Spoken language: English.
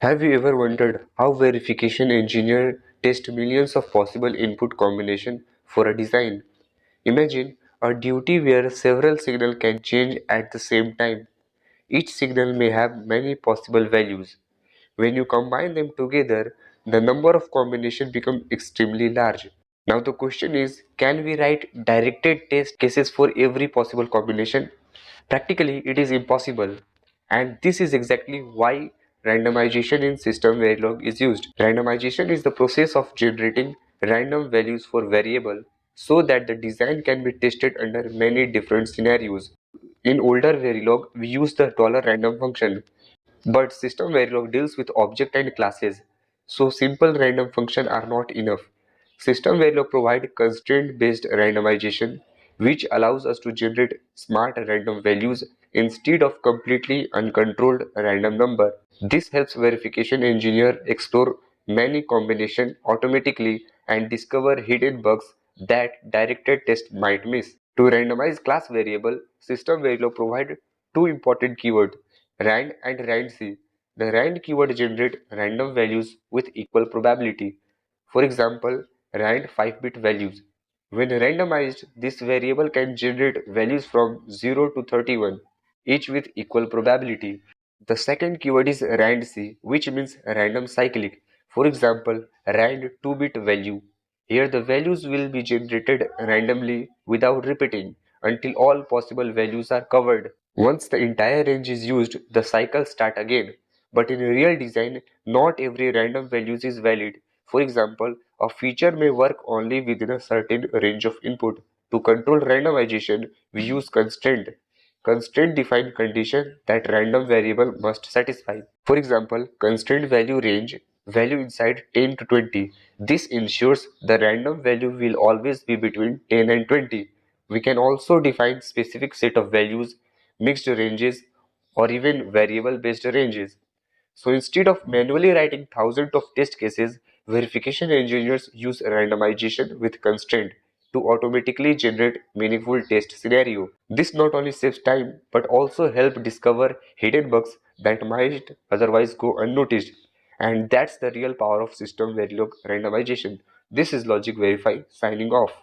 Have you ever wondered how verification engineers test millions of possible input combinations for a design? Imagine a duty where several signals can change at the same time. Each signal may have many possible values. When you combine them together, the number of combinations becomes extremely large. Now the question is, can we write directed test cases for every possible combination? Practically, it is impossible. And this is exactly why randomization in system Verilog is used. Randomization is the process of generating random values for variable so that the design can be tested under many different scenarios. In older Verilog, we use the $random function, but system Verilog deals with object and classes, so simple random functions are not enough. System Verilog provides constraint-based randomization, which allows us to generate smart random values instead of completely uncontrolled random number. This helps verification engineer explore many combinations automatically and discover hidden bugs that directed test might miss. To randomize class variable, system Verilog provides two important keywords, rand and randc. The rand keyword generates random values with equal probability. For example, rand 5-bit values. When randomized, this variable can generate values from 0 to 31, each with equal probability. The second keyword is randc, which means random cyclic. For example, rand 2-bit value. Here the values will be generated randomly without repeating until all possible values are covered. Once the entire range is used, the cycle starts again. But in real design, not every random values is valid. For example, a feature may work only within a certain range of input. To control randomization, we use constraint. Constraint define condition that random variable must satisfy. For example, constraint value range value inside 10 to 20. This ensures the random value will always be between 10 and 20. We can also define specific set of values, mixed ranges, or even variable based ranges. So instead of manually writing thousands of test cases, verification engineers use randomization with constraint to automatically generate meaningful test scenario. This not only saves time but also help discover hidden bugs that might otherwise go unnoticed. And that's the real power of system Verilog randomization. This is Logic Verify signing off.